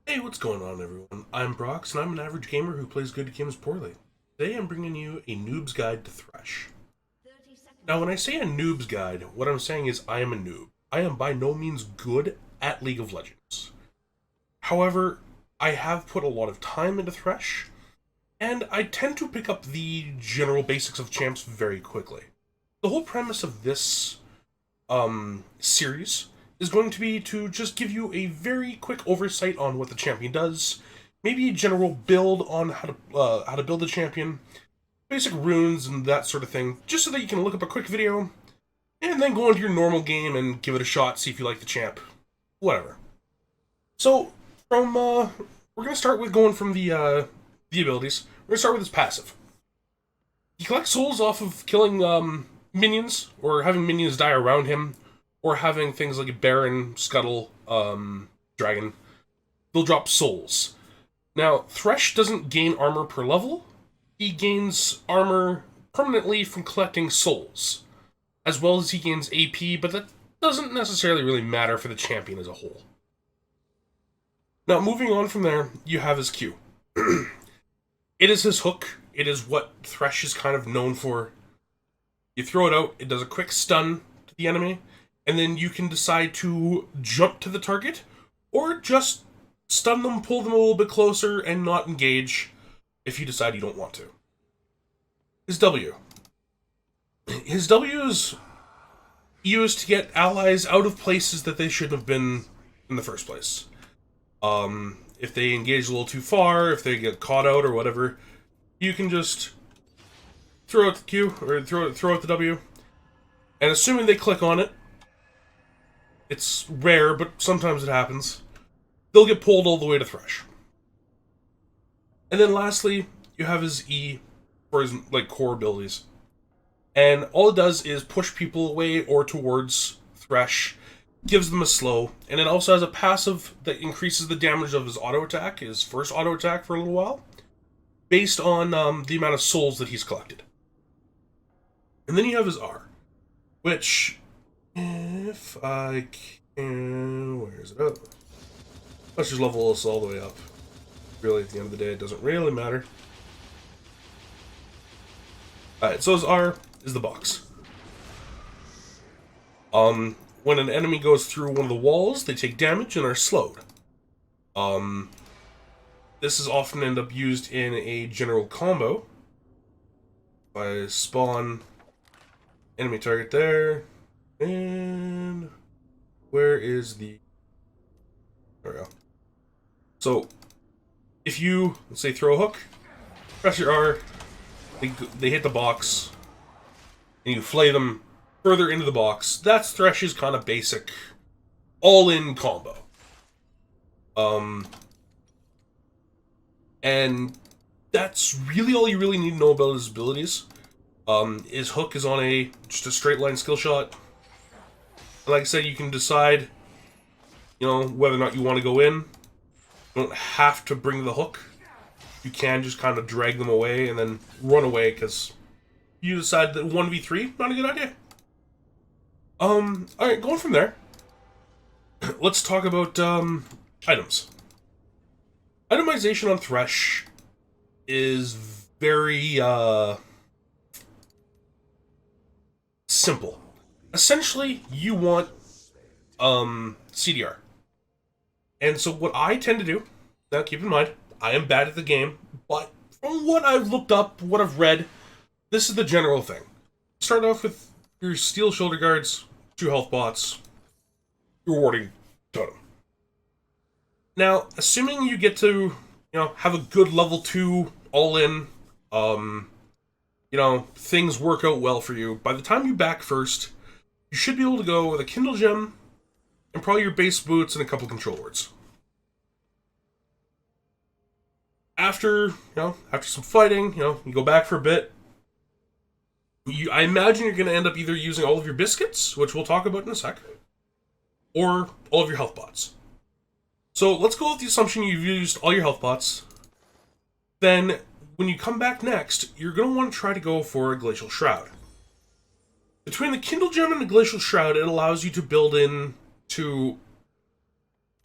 Hey, what's going on, everyone? I'm Brox, and I'm an average gamer who plays good games poorly. Today I'm bringing you a noob's guide to Thresh. Now, when I say a noob's guide, what I'm saying is I am a noob. I am by no means good at League of Legends. However, I have put a lot of time into Thresh, and I tend to pick up the general basics of champs very quickly. The whole premise of this series is going to be to just give you a very quick oversight on what the champion does, maybe a general build on how to build a champion, basic runes and that sort of thing, just so that you can look up a quick video and then go into your normal game and give it a shot, see if you like the champ, whatever. So we're gonna start with going from the abilities. We're gonna start with his passive. He collects souls off of killing minions or having minions die around him, or having things like a Baron, Scuttle, Dragon. They'll drop souls. Now, Thresh doesn't gain armor per level. He gains armor permanently from collecting souls, as well as he gains AP, but that doesn't necessarily really matter for the champion as a whole. Now, moving on from there, you have his Q. It is his hook. It is what Thresh is kind of known for. You throw it out, it does a quick stun to the enemy, and then you can decide to jump to the target, or just stun them, pull them a little bit closer, and not engage if you decide you don't want to. His W. His W is used to get allies out of places that they shouldn't have been in the first place. If they engage a little too far, if they get caught out or whatever, you can just throw out the Q, or throw out the W, and assuming they click on it, it's rare, but sometimes it happens, they'll get pulled all the way to Thresh. And then lastly, you have his E for his core abilities. And all it does is push people away or towards Thresh, gives them a slow, and it also has a passive that increases the damage of his auto attack, his first auto attack for a little while, based on the amount of souls that he's collected. And then you have his R, which, if I can... where is it? Oh. Let's just level this all the way up. Really, at the end of the day, it doesn't really matter. Alright, so his R is the box. When an enemy goes through one of the walls, they take damage and are slowed. This is often end up used in a general combo. If I spawn enemy target there, and where is the... there we go. So, if you, let's say, throw a hook, press your R, they hit the box, and you flay them further into the box. That's Thresh's kind of basic, all-in combo. And that's really all you really need to know about his abilities. His hook is on just a straight line skill shot. And like I said, you can decide, whether or not you want to go in. You don't have to bring the hook. You can just kind of drag them away and then run away because you decide that 1v3, not a good idea. Alright, going from there, let's talk about, items. Itemization on Thresh is very, simple. Essentially, you want, CDR. And so what I tend to do, now keep in mind, I am bad at the game, but from what I've looked up, what I've read, this is the general thing. Start off with your steel shoulder guards, 2 health bots, your warding totem. Now, assuming you get to, have a good level 2 all-in, things work out well for you, by the time you back first, you should be able to go with a Kindle Gem, and probably your base boots and a couple control words. After some fighting, you go back for a bit. I imagine you're going to end up either using all of your biscuits, which we'll talk about in a sec, or all of your health bots. So let's go with the assumption you've used all your health bots. Then, when you come back next, you're going to want to try to go for a Glacial Shroud. Between the Kindle Gem and the Glacial Shroud, it allows you to build in to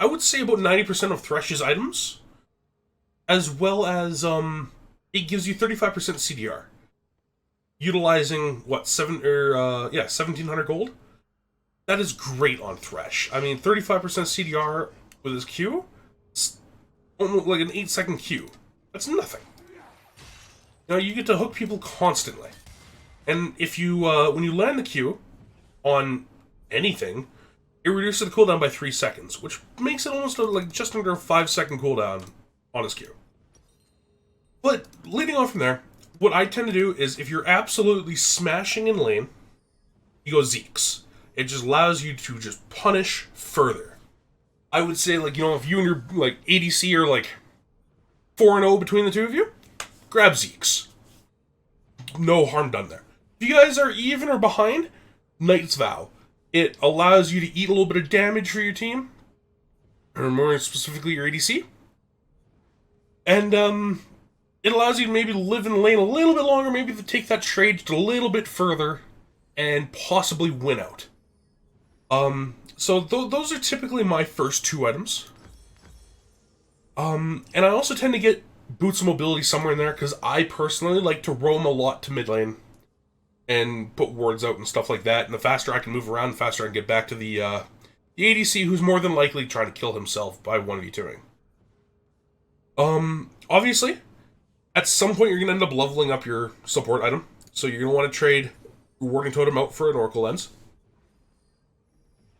I would say about 90% of Thresh's items, as well as it gives you 35% CDR, utilizing what 1700 gold. That is great on Thresh. I mean, 35% CDR with his Q, it's almost like an 8-second Q. That's nothing. You know, you get to hook people constantly. And if you, when you land the Q on anything, it reduces the cooldown by 3 seconds, which makes it almost like just under a 5-second cooldown on his Q. But leading on from there, what I tend to do is if you're absolutely smashing in lane, you go Zeke's. It just allows you to just punish further. I would say, like, you know, if you and your, like, ADC are, like, 4-0 between the two of you, grab Zeke's. No harm done there. If you guys are even or behind, Knight's Vow. It allows you to eat a little bit of damage for your team, or more specifically your ADC. And, it allows you to maybe live in the lane a little bit longer, maybe to take that trade just a little bit further, and possibly win out. So those are typically my first 2 items. And I also tend to get Boots of Mobility somewhere in there, because I personally like to roam a lot to mid lane, and put wards out and stuff like that, and the faster I can move around, the faster I can get back to the ADC, who's more than likely trying to kill himself by 1v2ing. Obviously, at some point you're going to end up leveling up your support item, so you're going to want to trade Warding Totem out for an Oracle Lens.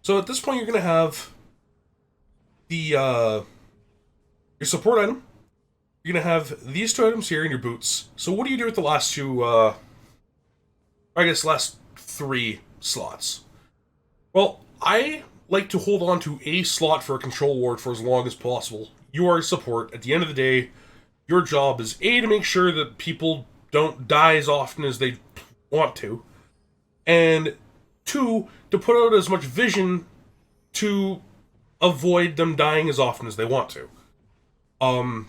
So at this point, you're going to have the your support item. You're going to have these 2 items here in your boots. So what do you do with the last 2, I guess last 3 slots? Well, I like to hold on to a slot for a control ward for as long as possible. You are a support. At the end of the day, your job is A, to make sure that people don't die as often as they want to, and 2, to put out as much vision to avoid them dying as often as they want to. So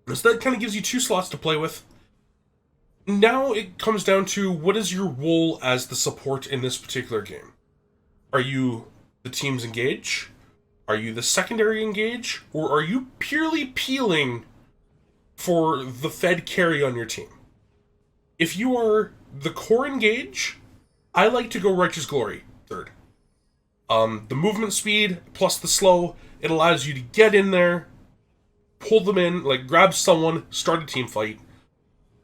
that kind of gives you 2 slots to play with. Now it comes down to, what is your role as the support in this particular game? Are you the team's engage? Are you the secondary engage? Or are you purely peeling for the fed carry on your team? If you are the core engage, I like to go Righteous Glory third. The movement speed plus the slow, it allows you to get in there, pull them in, like grab someone, start a team fight.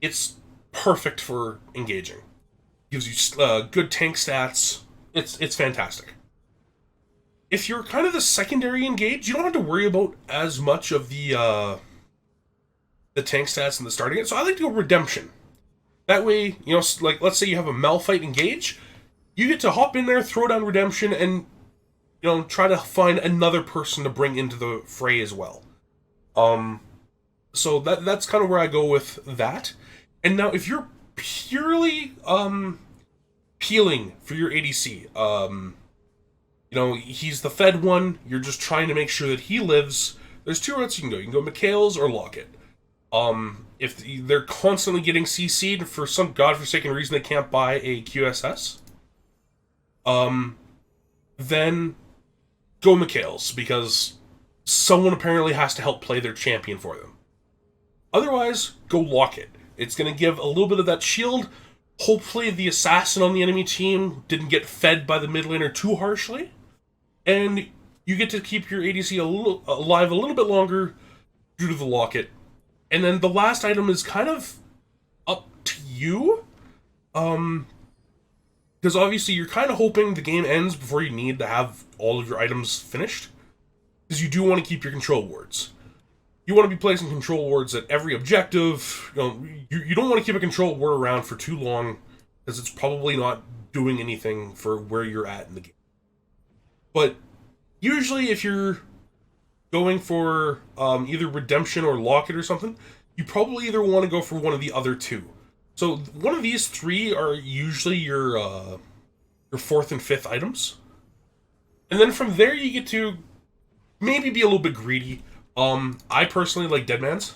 It's perfect for engaging. Gives you good tank stats. It's fantastic. If you're kind of the secondary engage, you don't have to worry about as much of the tank stats and the starting it. So I like to go Redemption. That way, you know, like let's say you have a Malphite engage, you get to hop in there, throw down Redemption, and you know, try to find another person to bring into the fray as well. So that's kind of where I go with that. And now, if you're purely peeling for your ADC, you know, he's the fed one. You're just trying to make sure that he lives. There's 2 routes you can go. You can go Mikhail's or Locket. If they're constantly getting CC'd for some godforsaken reason they can't buy a QSS, then go Mikhail's, because someone apparently has to help play their champion for them. Otherwise, go Locket. It's going to give a little bit of that shield. Hopefully the assassin on the enemy team didn't get fed by the mid laner too harshly, and you get to keep your ADC alive a little bit longer due to the Locket. And then the last item is kind of up to you, because obviously you're kind of hoping the game ends before you need to have all of your items finished, because you do want to keep your control wards. You want to be placing control wards at every objective. You know, you don't want to keep a control ward around for too long, because it's probably not doing anything for where you're at in the game. But usually if you're going for either Redemption or Locket or something, you probably either want to go for one of the other 2. So one of these 3 are usually your 4th and 5th items. And then from there you get to maybe be a little bit greedy. I personally like Deadman's.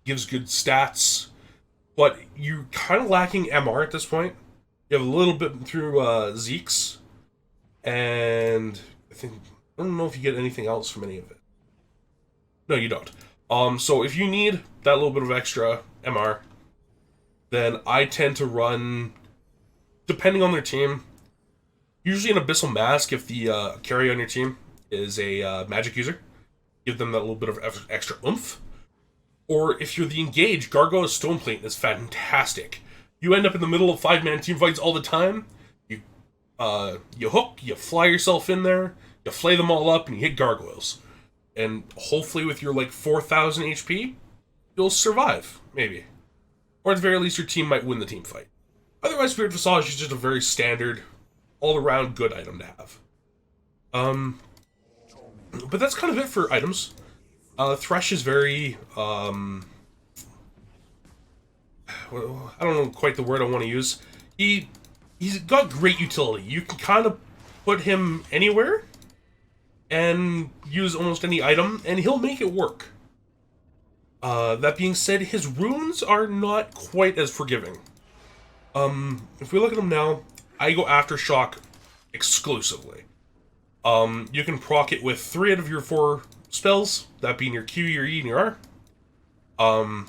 Gives good stats, but you're kind of lacking MR at this point. You have a little bit through Zeke's, and I don't know if you get anything else from any of it. No, you don't. So if you need that little bit of extra MR, then I tend to run, depending on their team, usually an Abyssal Mask if the carry on your team is a magic user. Give them that little bit of extra oomph. Or if you're the engaged, Gargoyle's Stoneplate is fantastic. You end up in the middle of 5-man team fights all the time. You hook, you fly yourself in there, you flay them all up, and you hit gargoyles. And hopefully with your, like, 4,000 HP, you'll survive, maybe. Or at the very least, your team might win the team fight. Otherwise, Spirit Visage is just a very standard, all-around good item to have. But that's kind of it for items. Thresh is very, I don't know quite the word I want to use. He's got great utility. You can kind of put him anywhere and use almost any item, and he'll make it work. That being said, his runes are not quite as forgiving. If we look at him now, I go Aftershock exclusively. You can proc it with 3 out of your 4 spells, that being your Q, your E, and your R.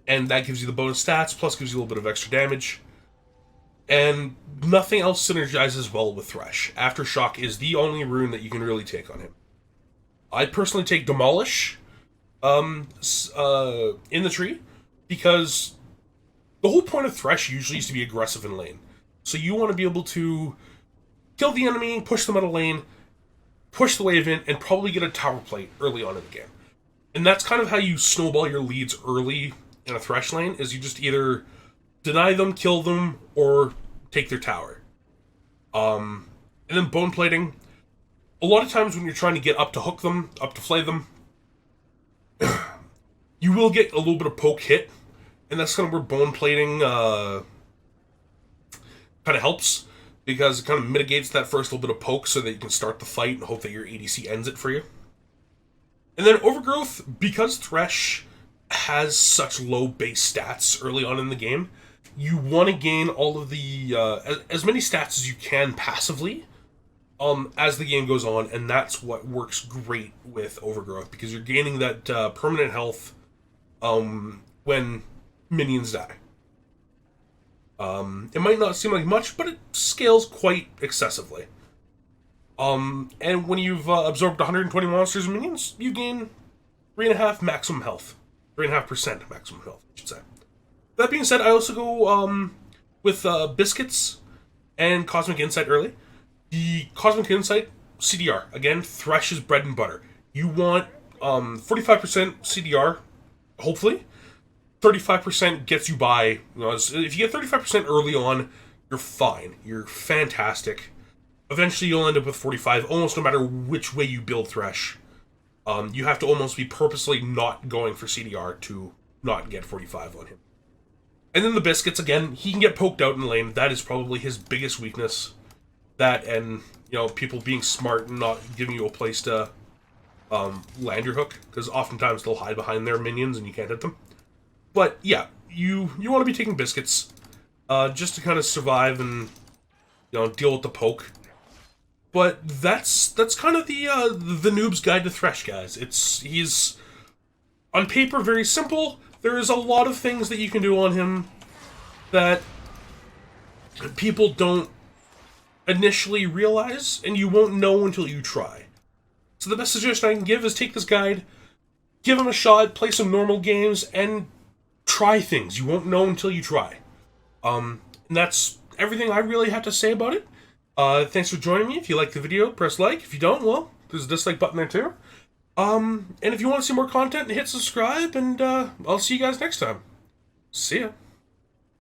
And that gives you the bonus stats, plus gives you a little bit of extra damage. And nothing else synergizes well with Thresh. Aftershock is the only rune that you can really take on him. I personally take Demolish in the tree, because the whole point of Thresh usually is to be aggressive in lane. So you want to be able to kill the enemy, push them out of lane, push the wave in, and probably get a tower plate early on in the game. And that's kind of how you snowball your leads early in a Thresh lane, is you just either deny them, kill them, or take their tower. And then bone plating. A lot of times when you're trying to get up to hook them, up to flay them, you will get a little bit of poke hit, and that's kind of where bone plating kind of helps, because it kind of mitigates that first little bit of poke so that you can start the fight and hope that your ADC ends it for you. And then Overgrowth, because Thresh has such low base stats early on in the game, you want to gain all of the as many stats as you can passively as the game goes on, and that's what works great with Overgrowth, because you're gaining that permanent health when minions die. It might not seem like much, but it scales quite excessively. And when you've absorbed 120 monsters and minions, you gain 3.5 maximum health. 3.5% maximum health, I should say. That being said, I also go with Biscuits and Cosmic Insight early. The Cosmic Insight, CDR. Again, Thresh's bread and butter. You want 45% CDR, hopefully. 35% gets you by. You know, if you get 35% early on, you're fine. You're fantastic. Eventually, you'll end up with 45, almost no matter which way you build Thresh. You have to almost be purposely not going for CDR to not get 45 on him. And then the Biscuits, again, he can get poked out in lane. That is probably his biggest weakness. That and, you know, people being smart and not giving you a place to land your hook, because oftentimes they'll hide behind their minions and you can't hit them. But yeah, you want to be taking Biscuits just to kind of survive and, you know, deal with the poke. But that's kind of the Noob's Guide to Thresh, guys. He's on paper very simple. There is a lot of things that you can do on him that people don't initially realize, and you won't know until you try. So the best suggestion I can give is take this guide, give him a shot, play some normal games, and try things. You won't know until you try. And that's everything I really have to say about it. Thanks for joining me. If you like the video, press like. If you don't, well, there's a dislike button there too. And if you want to see more content, hit subscribe, and I'll see you guys next time. See ya.